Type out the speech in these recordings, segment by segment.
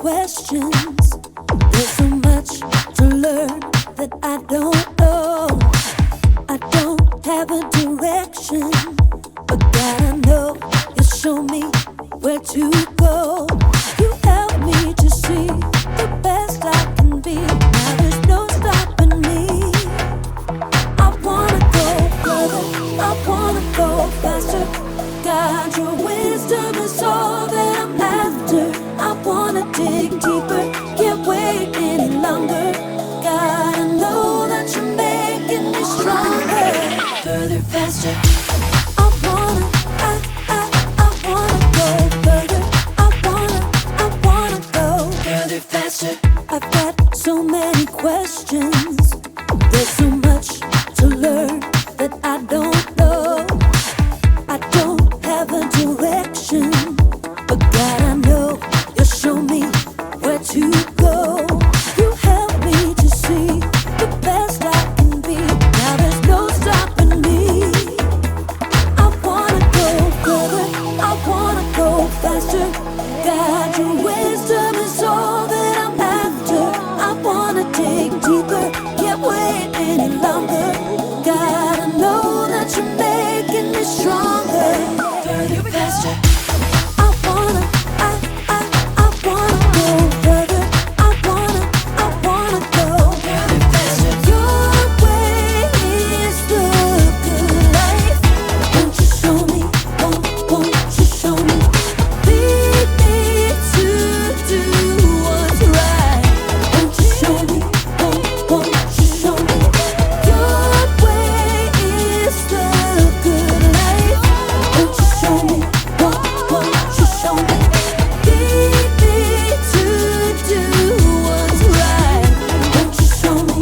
questions. There's so much to learn that I don't know. I don't have a direction, but God, I know you show me where to go. You help me to see the best I can be. Now there's no stopping me. I wanna go further, I wanna go faster. God, your wisdom is all that I'm after. I wanna dig deeper, can't wait any longer. God, I know that you're making me stronger. Further, faster. I wanna go further. I wanna go further, faster. I've got so many questions. There's so much to learn that I don't know. I don't have a direction, but God, I know you'll show me where to go. You help me to see the best I can be. Now there's no stopping me. I wanna go further, I wanna go faster. God, your wisdom is all that I'm after. I wanna dig deeper, can't wait any longer. God, I know that you're making me stronger. Further, faster. I wanna go further. I wanna go further, faster. Your way is the good life. Won't you show me? Won't you show me? Lead me to do what's right. Won't you show me? Won't you show me? Your way is the good life. Won't you show me? Won't you show me? Lead me to do what's right. Won't you show me?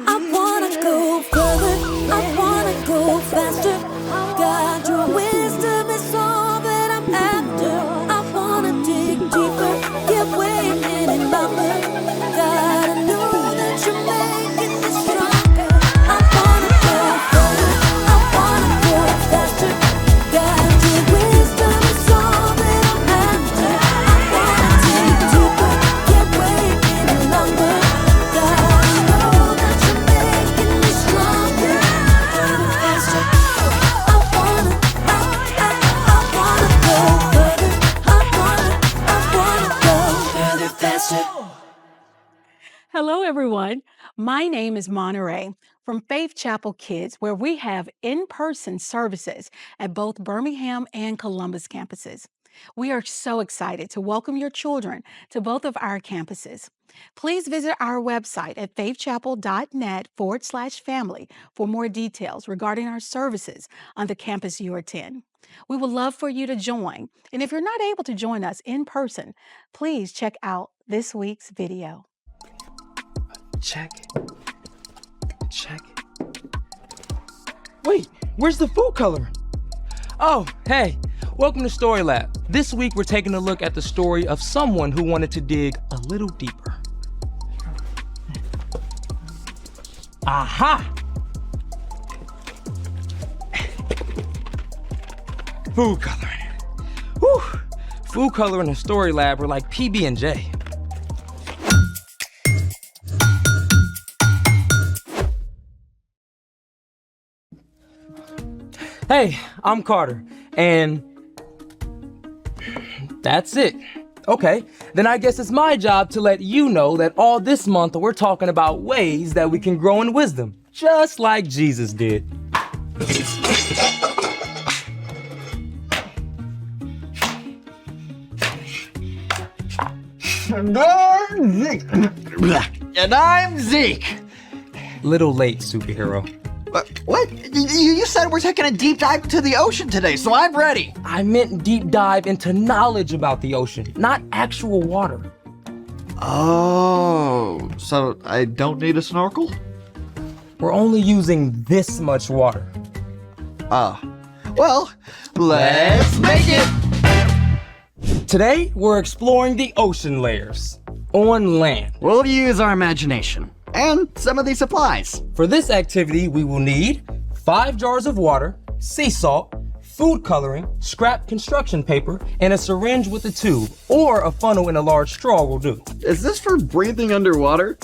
I wanna go further, I wanna go faster. God, your wisdom is all that I'm after. I wanna dig deeper, can't wait any longer. God, I know that you're making me stronger. I wanna go further, I wanna go faster. God, your wisdom is all that I'm after. I wanna dig deeper, can't wait any longer. God, I know that you're making me stronger. Faster. I wanna go further. I wanna go further, faster. Hello, everyone. My name is Monterey from FaithChapel Kids, where we have in-person services at both Birmingham and Columbus campuses. We are so excited to welcome your children to both of our campuses. Please visit our website at faithchapel.net/family for more details regarding our services on the campus you attend. We would love for you to join. And if you're not able to join us in person, please check out this week's video. Check. Wait, where's the food coloring? Oh, hey, welcome to Story Lab. This week we're taking a look at the story of someone who wanted to dig a little deeper. Aha! Food coloring. Whew! Food coloring and Story Lab are like PB&J. Hey, I'm Carter, and that's it. Okay, then I guess it's my job to let you know that all this month we're talking about ways that we can grow in wisdom, just like Jesus did. And I'm Zeke. Little late, superhero. What? You said we're taking a deep dive into the ocean today, so I'm ready. I meant deep dive into knowledge about the ocean, not actual water. Oh, so I don't need a snorkel? We're only using this much water. Well, let's make it. Today, we're exploring the ocean layers on land. We'll use our imagination and some of these supplies. For this activity, we will need 5 jars of water, sea salt, food coloring, scrap construction paper, and a syringe with a tube, or a funnel in a large straw will do. Is this for breathing underwater?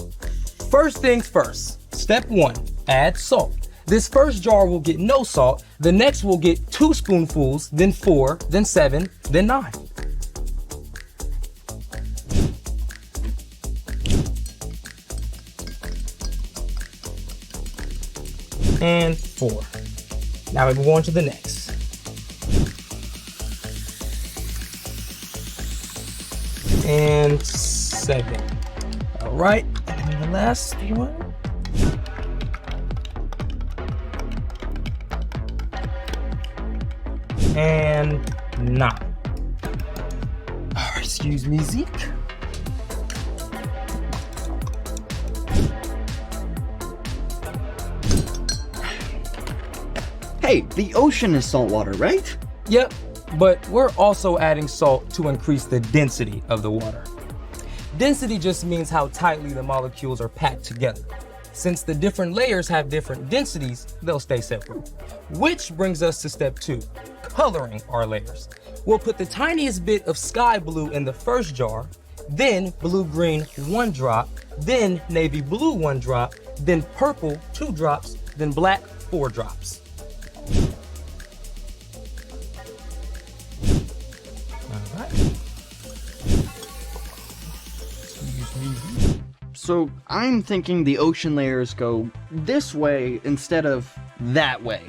First things first. Step 1, add salt. This first jar will get no salt, the next will get 2 spoonfuls, then 4, then 7, then 9. And 4. Now we move on to the next. And 7. All right, and the last one. And 9. Oh, excuse me, Zeke. Hey, the ocean is saltwater, right? Yep, but we're also adding salt to increase the density of the water. Density just means how tightly the molecules are packed together. Since the different layers have different densities, they'll stay separate. Which brings us to step 2, coloring our layers. We'll put the tiniest bit of sky blue in the first jar, then blue-green 1 drop, then navy blue 1 drop, then purple 2 drops, then black 4 drops. All right. So I'm thinking the ocean layers go this way instead of that way.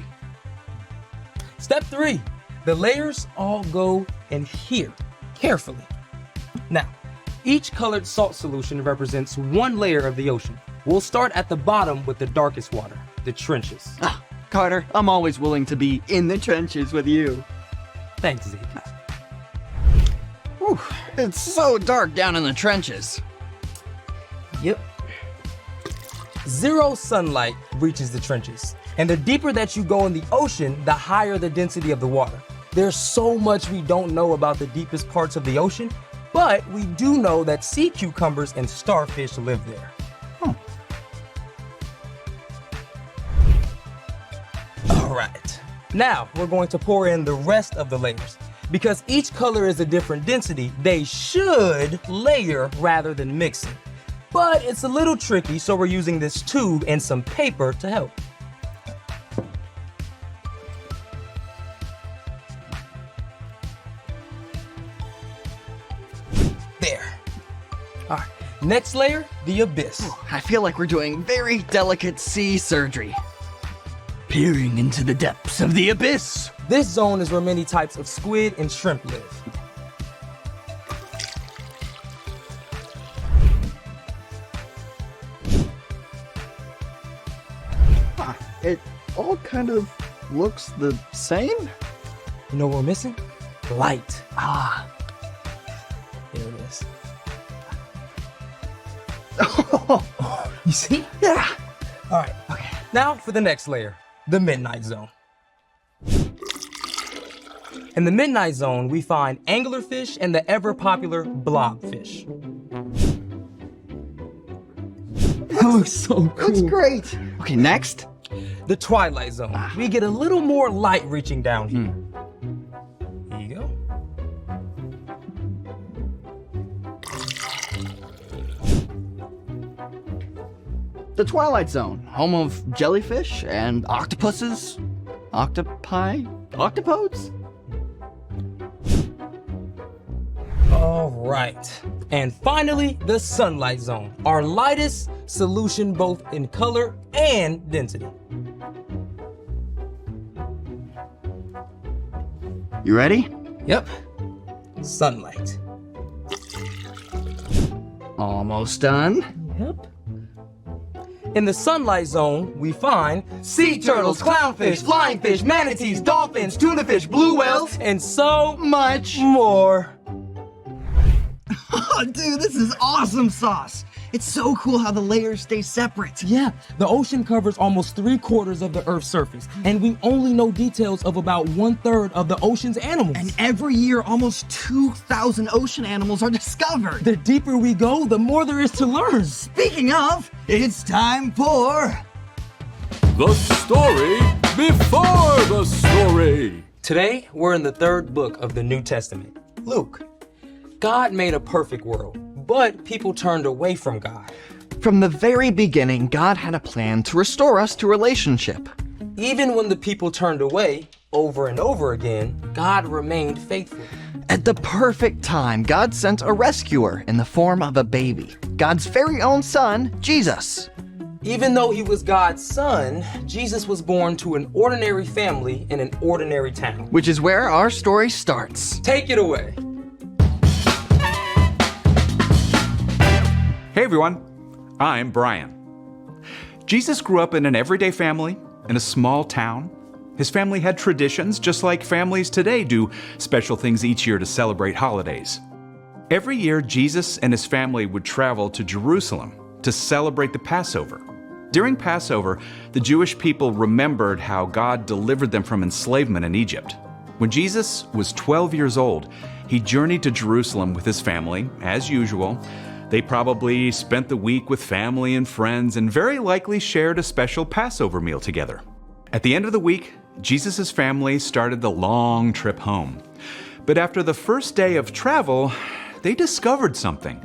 Step 3, the layers all go in here, carefully. Now, each colored salt solution represents 1 layer of the ocean. We'll start at the bottom with the darkest water, the trenches. Ah, Carter, I'm always willing to be in the trenches with you. Thanks, Zeke. Whew, it's so dark down in the trenches. Yep. 0 sunlight reaches the trenches. And the deeper that you go in the ocean, the higher the density of the water. There's so much we don't know about the deepest parts of the ocean, but we do know that sea cucumbers and starfish live there. All right. Now we're going to pour in the rest of the layers. Because each color is a different density, they should layer rather than mixing. But it's a little tricky, so we're using this tube and some paper to help. There. All right, next layer, the abyss. I feel like we're doing very delicate sea surgery. Peering into the depths of the abyss. This zone is where many types of squid and shrimp live. It all kind of looks the same. You know what we're missing? Light. Ah. Here it is. Oh, You see? yeah. All right, okay. Now for the next layer, the midnight zone. In the midnight zone, we find anglerfish and the ever-popular blobfish. That looks so cool. That's great. Okay, next. The twilight zone. We get a little more light reaching down here. Here you go. The Twilight Zone, home of jellyfish and octopuses, octopi, octopodes? All right. And finally, the sunlight zone, our lightest solution both in color and density. You ready? Yep. Sunlight. Almost done. Yep. In the sunlight zone, we find sea turtles, clownfish, flying fish, manatees, dolphins, tuna fish, blue whales, and so much more. Oh, dude, this is awesome sauce. It's so cool how the layers stay separate. Yeah, the ocean covers almost 3/4 of the Earth's surface, and we only know details of about 1/3 of the ocean's animals. And every year, almost 2,000 ocean animals are discovered. The deeper we go, the more there is to learn. Speaking of, it's time for... The story before the story. Today, we're in the third book of the New Testament, Luke. God made a perfect world, but people turned away from God. From the very beginning, God had a plan to restore us to relationship. Even when the people turned away, over and over again, God remained faithful. At the perfect time, God sent a rescuer in the form of a baby, God's very own son, Jesus. Even though he was God's son, Jesus was born to an ordinary family in an ordinary town. Which is where our story starts. Take it away. Hey everyone, I'm Brian. Jesus grew up in an everyday family in a small town. His family had traditions just like families today do special things each year to celebrate holidays. Every year, Jesus and his family would travel to Jerusalem to celebrate the Passover. During Passover, the Jewish people remembered how God delivered them from enslavement in Egypt. When Jesus was 12 years old, he journeyed to Jerusalem with his family, as usual. They probably spent the week with family and friends and very likely shared a special Passover meal together. At the end of the week, Jesus' family started the long trip home. But after the first day of travel, they discovered something.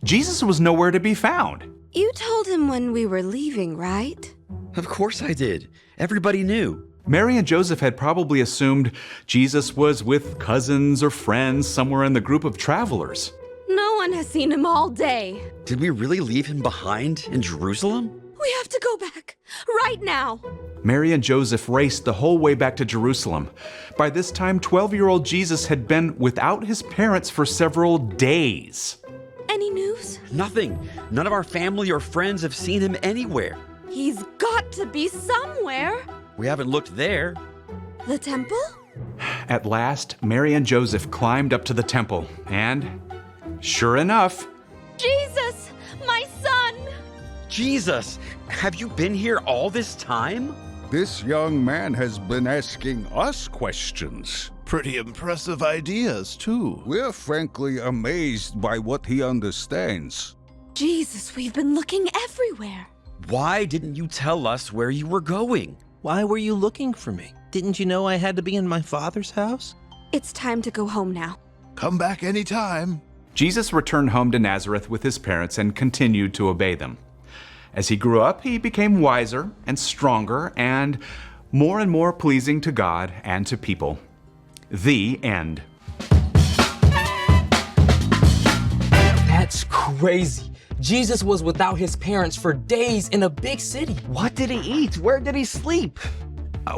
Jesus was nowhere to be found. You told him when we were leaving, right? Of course I did. Everybody knew. Mary and Joseph had probably assumed Jesus was with cousins or friends somewhere in the group of travelers. No one has seen him all day. Did we really leave him behind in Jerusalem? We have to go back, right now. Mary and Joseph raced the whole way back to Jerusalem. By this time, 12-year-old Jesus had been without his parents for several days. Any news? Nothing. None of our family or friends have seen him anywhere. He's got to be somewhere. We haven't looked there. The temple? At last, Mary and Joseph climbed up to the temple, and sure enough, Jesus, my son! Jesus, have you been here all this time? This young man has been asking us questions. Pretty impressive ideas, too. We're frankly amazed by what he understands. Jesus, we've been looking everywhere. Why didn't you tell us where you were going? Why were you looking for me? Didn't you know I had to be in my father's house? It's time to go home now. Come back anytime. Jesus returned home to Nazareth with his parents and continued to obey them. As he grew up, he became wiser and stronger and more pleasing to God and to people. The end. That's crazy. Jesus was without his parents for days in a big city. What did he eat? Where did he sleep?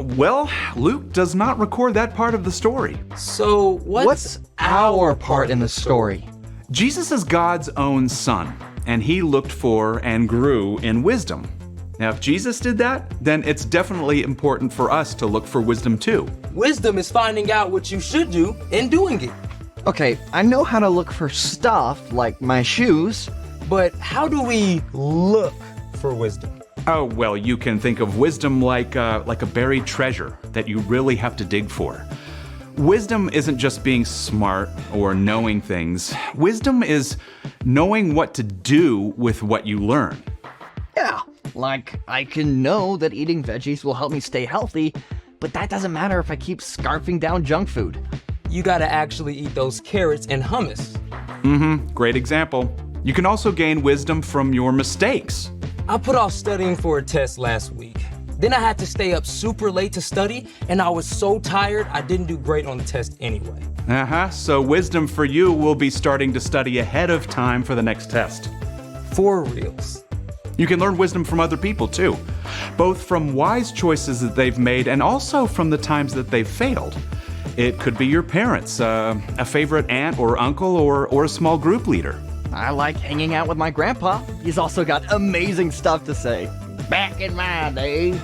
Well, Luke does not record that part of the story. So What's our part in the story? Jesus is God's own son, and he looked for and grew in wisdom. Now, if Jesus did that, then it's definitely important for us to look for wisdom too. Wisdom is finding out what you should do and doing it. Okay, I know how to look for stuff like my shoes. But how do we look for wisdom? Oh, well, you can think of wisdom like a buried treasure that you really have to dig for. Wisdom isn't just being smart or knowing things. Wisdom is knowing what to do with what you learn. Yeah, like I can know that eating veggies will help me stay healthy, but that doesn't matter if I keep scarfing down junk food. You gotta actually eat those carrots and hummus. Great example. You can also gain wisdom from your mistakes. I put off studying for a test last week. Then I had to stay up super late to study, and I was so tired I didn't do great on the test anyway. So wisdom for you will be starting to study ahead of time for the next test. For reals. You can learn wisdom from other people too, both from wise choices that they've made and also from the times that they've failed. It could be your parents, a favorite aunt or uncle, or a small group leader. I like hanging out with my grandpa. He's also got amazing stuff to say. Back in my day.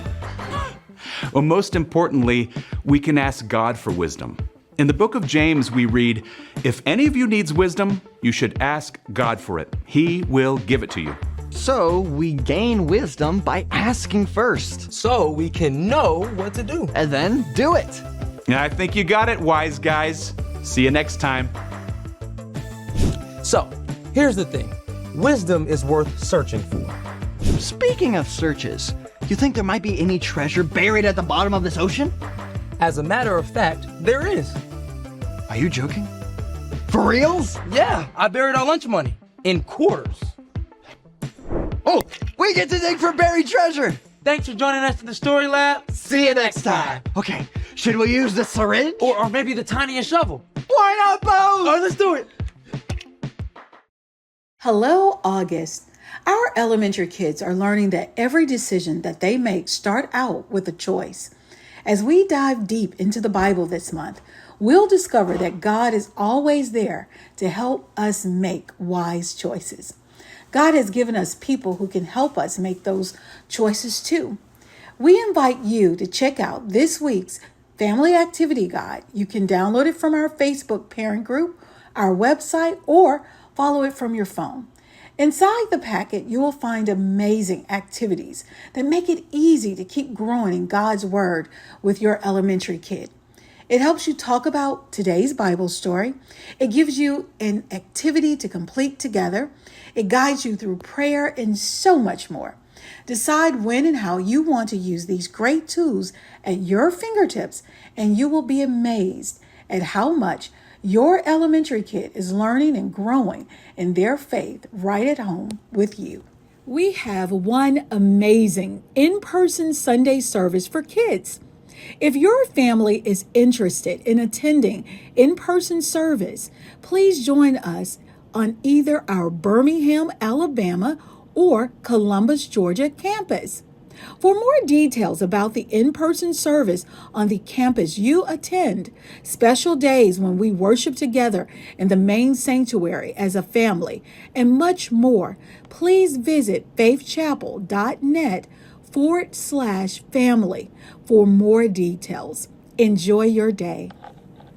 Well, most importantly, we can ask God for wisdom. In the book of James, we read, "If any of you needs wisdom, you should ask God for it. He will give it to you." So we gain wisdom by asking first. So we can know what to do. And then do it. I think you got it, wise guys. See you next time. So, here's the thing. Wisdom is worth searching for. Speaking of searches, you think there might be any treasure buried at the bottom of this ocean? As a matter of fact, there is. Are you joking? For reals? Yeah, I buried our lunch money in quarters. Oh, we get to dig for buried treasure! Thanks for joining us at the Story Lab. See you next time. Okay, should we use the syringe? Or maybe the tiniest shovel. Why not both? All right, let's do it. Hello, August. Our elementary kids are learning that every decision that they make start out with a choice. As we dive deep into the Bible this month, we'll discover that God is always there to help us make wise choices. God has given us people who can help us make those choices too. We invite you to check out this week's Family Activity Guide. You can download it from our Facebook parent group, our website, or follow it from your phone. Inside the packet, you will find amazing activities that make it easy to keep growing in God's Word with your elementary kid. It helps you talk about today's Bible story. It gives you an activity to complete together. It guides you through prayer and so much more. Decide when and how you want to use these great tools at your fingertips, and you will be amazed at how much your elementary kid is learning and growing in their faith right at home with you. We have one amazing in-person Sunday service for kids. If your family is interested in attending in-person service, please join us on either our Birmingham, Alabama or Columbus, Georgia campus. For more details about the in-person service on the campus you attend, special days when we worship together in the main sanctuary as a family, and much more, please visit faithchapel.net/family for more details. Enjoy your day.